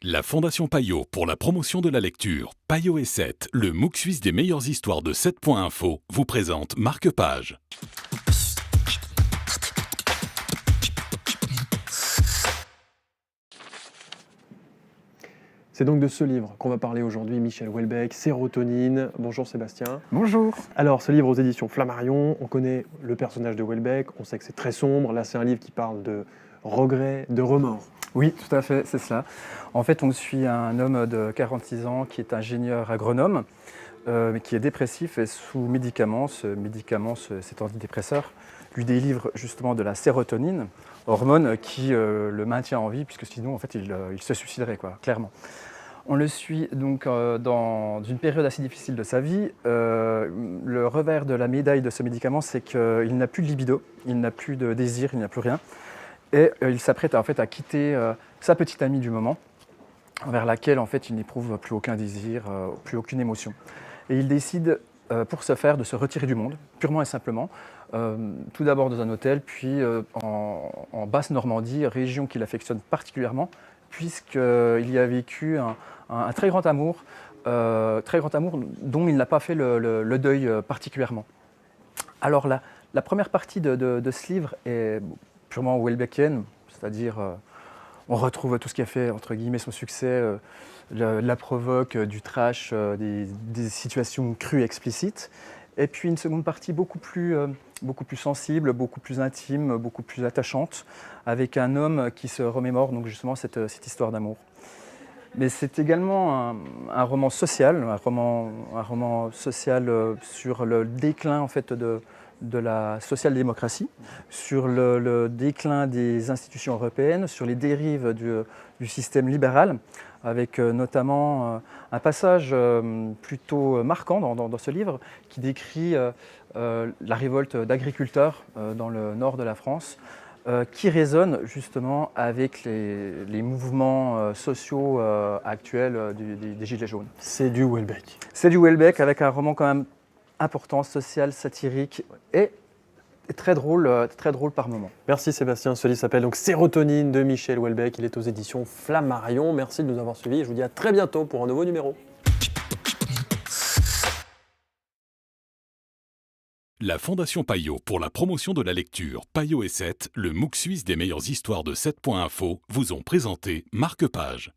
La Fondation Payot pour la promotion de la lecture, Payot et 7, le MOOC suisse des meilleures histoires de 7.info, vous présente Marque-Page. C'est donc de ce livre qu'on va parler aujourd'hui, Michel Houellebecq, Sérotonine. Bonjour Sébastien. Bonjour. Alors, ce livre aux éditions Flammarion, on connaît le personnage de Houellebecq, on sait que c'est très sombre. Là, c'est un livre qui parle de regrets, de remords. Oui, tout à fait, c'est cela. En fait, on suit un homme de 46 ans qui est ingénieur agronome, mais qui est dépressif et sous médicaments. Ce médicament, cet antidépresseur, lui délivre justement de la sérotonine, hormone qui le maintient en vie, puisque sinon, en fait, il se suiciderait, quoi, clairement. On le suit donc dans une période assez difficile de sa vie. Le revers de la médaille de ce médicament, c'est qu'il n'a plus de libido, il n'a plus de désir, il n'a plus rien. Et il s'apprête en fait à quitter sa petite amie du moment, vers laquelle en fait il n'éprouve plus aucun désir, plus aucune émotion. Et il décide pour ce faire de se retirer du monde, purement et simplement, tout d'abord dans un hôtel, puis en Basse-Normandie, région qu'il affectionne particulièrement, puisqu'il y a vécu un très grand amour dont il n'a pas fait le deuil particulièrement. Alors la première partie de ce livre est purement Houellebecqienne, c'est-à-dire on retrouve tout ce qui a fait entre guillemets son succès, la provoque, du trash, des situations crues et explicites. Et puis une seconde partie beaucoup plus sensible, beaucoup plus intime, beaucoup plus attachante, avec un homme qui se remémore donc justement cette histoire d'amour. Mais c'est également un roman social, un roman social sur le déclin en fait de la social-démocratie, sur le déclin des institutions européennes, sur les dérives du système libéral, avec notamment un passage plutôt marquant dans ce livre qui décrit la révolte d'agriculteurs dans le nord de la France, qui résonne justement avec les mouvements sociaux actuels des Gilets jaunes. C'est du Houellebecq. C'est du Houellebecq avec un roman quand même important, social, satirique et très drôle par moments. Merci Sébastien. Ce livre s'appelle donc Sérotonine de Michel Houellebecq. Il est aux éditions Flammarion. Merci de nous avoir suivis et je vous dis à très bientôt pour un nouveau numéro. La Fondation Payot pour la promotion de la lecture, Payot et 7, le MOOC suisse des meilleures histoires de 7.info, vous ont présenté Marque-Page.